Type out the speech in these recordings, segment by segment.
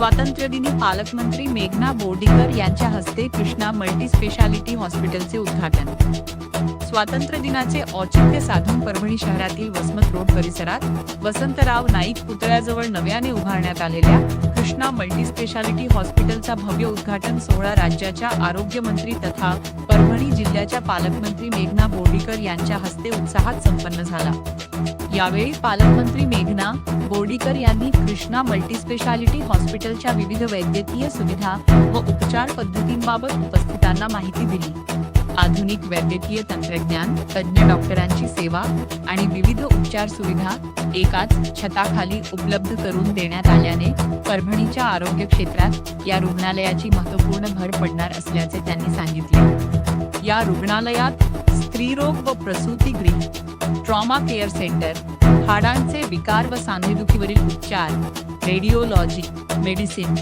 स्वातंत्र्यदिनी पालकमंत्री मेघना बोर्डीकर यांच्या हस्ते कृष्णा मल्टीस्पेशालिटी हॉस्पिटलचे उद्घाटन। स्वातंत्र्य दिनाचे औचित्य साधून परभणी शहरातील वसमत रोड परिसरात वसंतराव नाईक पुतळ्याजवळ नव्याने उभारण्यात आलेल्या कृष्णा मल्टीस्पेशालिटी हॉस्पिटलचा भव्य उद्घाटन सोहळा राज्याच्या आरोग्यमंत्री तथा परभणी जिल्ह्याच्या पालकमंत्री मेघना बोर्डीकर यांच्या हस्ते उत्साहात संपन्न झाला। यावेळी पालकमंत्री मेघना बोर्डीकर यांनी कृष्णा मल्टीस्पेशालिटी हॉस्पिटलच्या विविध वैद्यकीय सुविधा व उपचार पद्धतींबाबत उपस्थितांना माहिती दिली। आधुनिक वैद्यकीय तंत्रज्ञान, तज्ञ डॉक्टरांची सेवा आणि विविध उपचार सुविधा एकाच छताखाली उपलब्ध करून देण्यात आल्याने परभणीच्या आरोग्य क्षेत्रात या रुग्णालयाची महत्त्वपूर्ण भर पडणार असल्याचे त्यांनी सांगितले। या रुग्णालयात स्त्रीरोग व प्रसूतिगृह, ट्रॉमा केअर सेंटर, हाडांचे विकार व सांधेदुखीवरील उपचार, रेडिओलॉजी, मेडिसिन,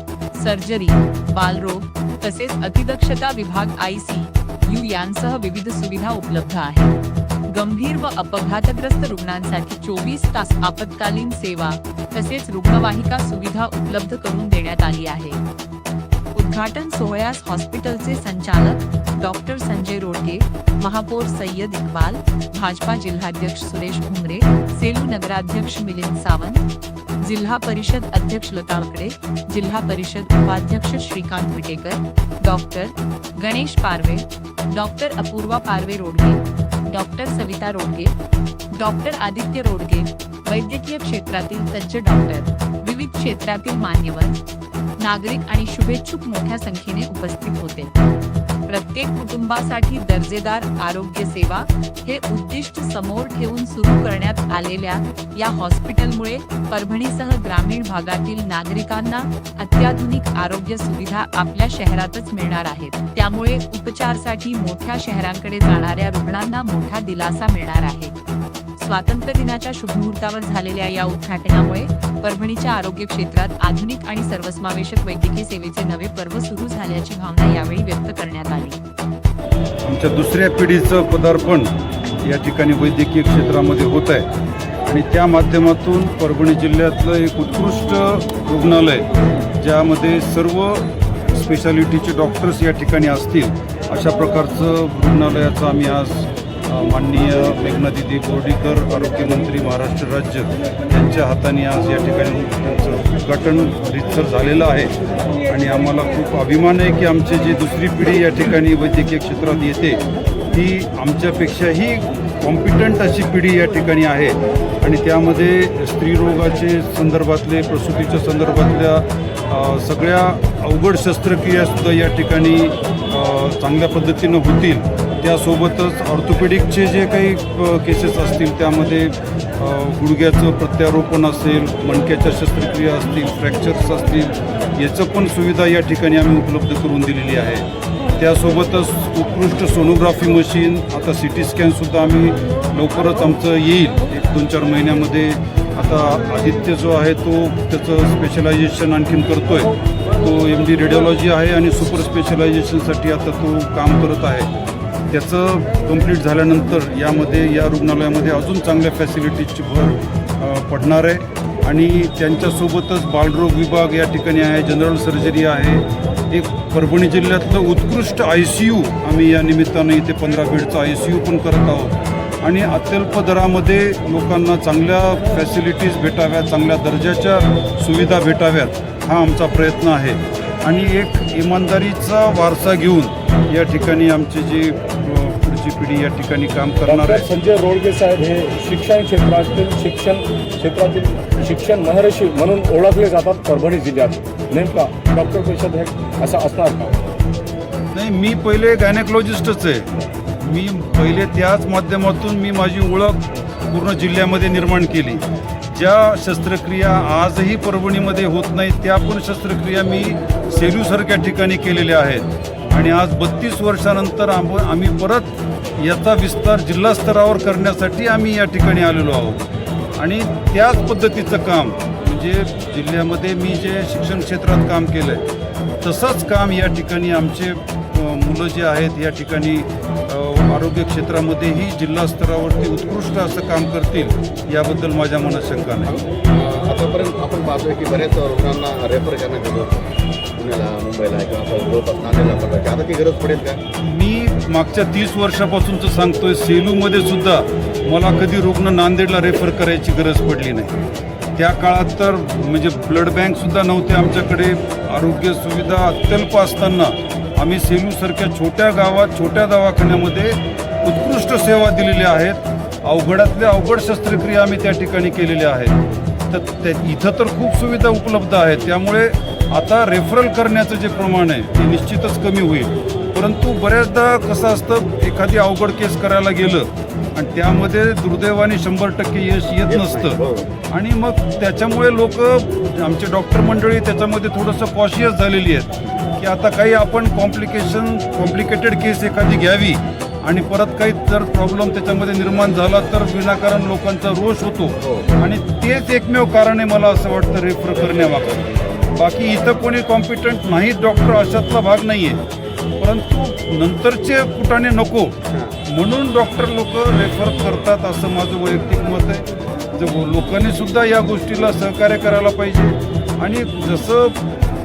सर्जरी, बालरोग तसेच अतिदक्षता विभाग ICU यांसह विविध सुविधा उपलब्ध आहेत। गंभीर व अपघातग्रस्त रुग्णांसाठी 24 तास आपत्कालीन सेवा तसेच रुग्णवाहिका सुविधा उपलब्ध करून देण्यात आली आहे। उद्घाटन सोहळ्यास हॉस्पिटलचे संचालक डॉक्टर संजय रोडगे, महापौर सय्यद इक्बाल, भाजपा जिल्हाध्यक्ष सुरेश भुमरे, सेलू नगराध्यक्ष मिलिंद सावंत, जिल्हा परिषद अध्यक्ष लता आकडे, जिल्हा परिषद उपाध्यक्ष श्रीकांत विटेकर, डॉक्टर गणेश पारवे, डॉक्टर अपूर्वा पारवे रोडगे, डॉक्टर सविता रोडगे, डॉक्टर आदित्य रोडगे, वैद्यकीय क्षेत्रातील तज्ञ डॉक्टर, विविध क्षेत्रातील मान्यवर, नागरिक आणि शुभेच्छुक मोठ्या संख्येने उपस्थित होते। प्रत्येक कुटुंबासाठी दर्जेदार आरोग्य सेवा हे उद्दिष्ट समोर ठेवून सुरू करण्यात आलेल्या या हॉस्पिटलमुळे परभणीसह ग्रामीण भागातील नागरिकांना अत्याधुनिक आरोग्य सुविधा आपल्या शहरातच मिळणार आहेत। त्यामुळे उपचारासाठी मोठ्या शहरांकडे जाणाऱ्या रुग्णांना मोठा दिलासा मिळणार आहे। स्वातंत्र्य दिनाच्या शुभमुहूर्तावर झालेल्या या उद्घाटनामुळे परभणीच्या आरोग्य क्षेत्रात आधुनिक आणि सर्वसमावेशक वैद्यकीय सेवेचे नवे पर्व सुरू झाल्याची भावना यावेळी व्यक्त करण्यात आली। आमच्या दुसऱ्या पिढीचं पदार्पण या ठिकाणी वैद्यकीय क्षेत्रामध्ये होत आहे आणि त्या माध्यमातून परभणी जिल्ह्यातलं एक उत्कृष्ट रुग्णालय ज्यामध्ये सर्व स्पेशालिटीचे डॉक्टर्स या ठिकाणी असतील अशा प्रकारचं रुग्णालयाचं आम्ही आज माननीय मेघनादिदी बोर्डीकर आरोग्यमंत्री महाराष्ट्र राज्य यांच्या हाताने आज या ठिकाणी त्यांचं उद्घाटन रीतसर झालेलं आहे आणि आम्हाला खूप अभिमान आहे की आमची जी दुसरी पिढी या ठिकाणी वैद्यकीय क्षेत्रात येते ती आमच्यापेक्षाही कॉम्पिटंट अशी पिढी या ठिकाणी आहे आणि त्यामध्ये स्त्रीरोगाचे संदर्भातले, प्रसूतीच्या संदर्भातल्या सगळ्या अवघड शस्त्रक्रियासुद्धा या ठिकाणी चांगल्या पद्धतीनं होतील। त्यासोबतच ऑर्थोपेडिकचे जे काही केसेस असतील त्यामध्ये गुडघ्याचं प्रत्यारोपण असेल, मणक्याच्या शस्त्रक्रिया असतील, फ्रॅक्चर्स असतील याचं पण सुविधा या ठिकाणी आम्ही उपलब्ध करून दिलेली आहे। त्यासोबतच उत्कृष्ट सोनोग्राफी मशीन, आता CT स्कॅनसुद्धा आम्ही लवकरच आमचं येईल 1-2-4 महिन्यामध्ये। आता आदित्य जो आहे तो त्याचं स्पेशलायझेशन आणखीन करतो आहे, तो MD रेडिओलॉजी आहे आणि सुपर स्पेशलायझेशनसाठी आता तो काम करत आहे। त्याचं कंप्लीट झाल्यानंतर या रुग्णालयामध्ये अजून चांगल्या फॅसिलिटीजची भर पडणार आहे आणि त्यांच्यासोबतच बालरोग विभाग या ठिकाणी आहे, जनरल सर्जरी आहे, एक परभणी जिल्ह्यातलं उत्कृष्ट ICU आम्ही या निमित्तानं इथे 15 बेडचा ICU पण करत आहोत आणि अत्यल्प दरामध्ये लोकांना चांगल्या फॅसिलिटीज भेटाव्यात, चांगल्या दर्जाच्या सुविधा भेटाव्यात हा आमचा प्रयत्न आहे आणि एक इमानदारीचा वारसा घेऊन या ठिकाणी आमची जी पुढची पिढी या ठिकाणी काम करणार आहे। संजय रोडगे साहेब हे शिक्षण क्षेत्रातील शिक्षण महर्षी म्हणून ओळखले जातात परभणी जिल्ह्यात। नेमका डॉक्टर परिषद हे असं असणार का? नाही, मी पहिले गायनेकोलॉजिस्टच आहे। मी पहिले त्याच माध्यमातून मी माझी ओळख पूर्ण जिल्ह्यामध्ये निर्माण केली। ज्या शस्त्रक्रिया आजही परभणीमध्ये होत नाही त्या पण शस्त्रक्रिया मी सेलूसारख्या ठिकाणी केलेल्या आहेत आणि आज 32 वर्षानंतर आम्ही परत याचा विस्तार जिल्हा स्तरावर करण्यासाठी आम्ही या ठिकाणी आलेलो आहोत आणि त्याच पद्धतीचं काम म्हणजे जिल्ह्यामध्ये मी जे शिक्षण क्षेत्रात काम केलं आहे तसंच काम या ठिकाणी आमचे मुलं जे आहेत या ठिकाणी आरोग्य क्षेत्रामध्येही जिल्हा स्तरावरती उत्कृष्ट असं काम करतील याबद्दल माझ्या मनात शंका नाही। आतापर्यंत आपण पाहतोय की बऱ्याच रुग्णांना रेफर करण्यात येतो पुण्याला, मुंबईला किंवा जवळपास नांदेडला पडलं. आता ती गरज पडेल का? मी मागच्या 30 वर्षापासूनचं सांगतोय, सेलूमध्ये सुद्धा मला कधी रुग्ण नांदेडला रेफर करायची गरज पडली नाही. त्या काळात तर म्हणजे ब्लड बँकसुद्धा नव्हते आमच्याकडे. आरोग्य सुविधा अत्यल्प असताना आम्ही सेलूसारख्या छोट्या गावात छोट्या दवाखान्यामध्ये उत्कृष्ट सेवा दिलेल्या आहेत. अवघडातल्या अवघड शस्त्रक्रिया आम्ही त्या ठिकाणी केलेल्या आहेत. तर इथं तर खूप सुविधा उपलब्ध आहेत. त्यामुळे आता रेफरल करण्याचं जे प्रमाण आहे ते निश्चितच कमी होईल. परंतु बऱ्याचदा कसं असतं, एखादी अवघड केस करायला गेलं आणि त्यामध्ये दुर्दैवाने 100% यश येत नसतं आणि मग त्याच्यामुळे लोक, आमचे डॉक्टर मंडळी त्याच्यामध्ये थोडंसं कॉशियस झालेली आहेत की आता काही आपण कॉम्प्लिकेटेड केस एखादी घ्यावी आणि परत काही जर प्रॉब्लेम त्याच्यामध्ये निर्माण झाला तर विनाकारण लोकांचा रोष होतो आणि तेच एकमेव कारण आहे मला असं वाटतं रेफर करण्यामागचं. बाकी इथं कोणी कॉम्पिटंट नाहीत डॉक्टर, अशातला भाग नाही आहे. परंतु नंतरचे कुठाने नको म्हणून डॉक्टर लोक रेफर करतात असं माझं वैयक्तिक मत आहे. लोकांनी सुद्धा या गोष्टीला सहकार्य करायला पाहिजे आणि जसं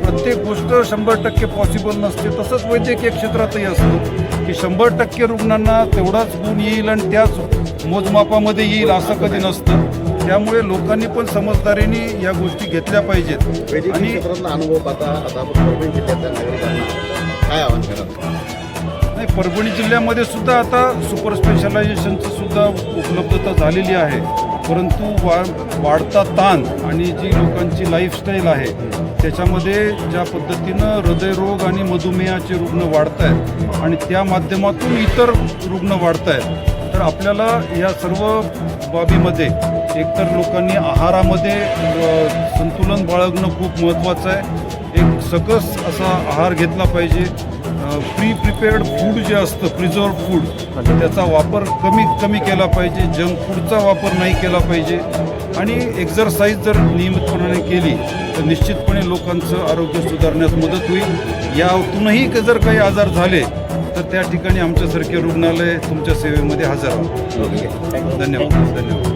प्रत्येक गोष्ट 100% पॉसिबल नसते तसंच वैद्यकीय क्षेत्रातही असतं की 100% रुग्णांना तेवढाच गुण येईल आणि त्याच मोजमापामध्ये येईल असं कधी नसतं. त्यामुळे लोकांनी पण समजदारीने या गोष्टी घेतल्या पाहिजेत. वैद्यकीय क्षेत्रातला अनुभव पाहता आता आपण परभणी जिल्ह्यातल्या नागरिकांना काय आवाहन कराल? नाही, परभणी जिल्ह्यामध्ये सुद्धा आता सुपर स्पेशलायझेशनचं सुद्धा उपलब्धता झालेली आहे. परंतु वाढता ताण आणि जी लोकांची लाईफस्टाईल आहे त्याच्यामध्ये ज्या पद्धतीनं हृदयरोग आणि मधुमेहाचे रुग्ण वाढत आहेत आणि त्या माध्यमातून इतर रुग्ण वाढत आहेत, तर आपल्याला या सर्व बाबीमध्ये एकतर लोकांनी आहारामध्ये संतुलन बाळगणं खूप महत्त्वाचं आहे. एक सकस असा आहार घेतला पाहिजे. प्रिपेअर्ड फूड जे असतं, प्रिझर्व फूड, त्याचा वापर कमीत कमी केला पाहिजे. जंक फूडचा वापर नाही केला पाहिजे आणि एक्झरसाईज जर नियमितपणाने केली तर निश्चितपणे लोकांचं आरोग्य सुधारण्यास मदत होईल. यातूनही जर काही आजार झाले तर त्या ठिकाणी आमच्यासारखे रुग्णालय तुमच्या सेवेमध्ये हजर आहोत. धन्यवाद.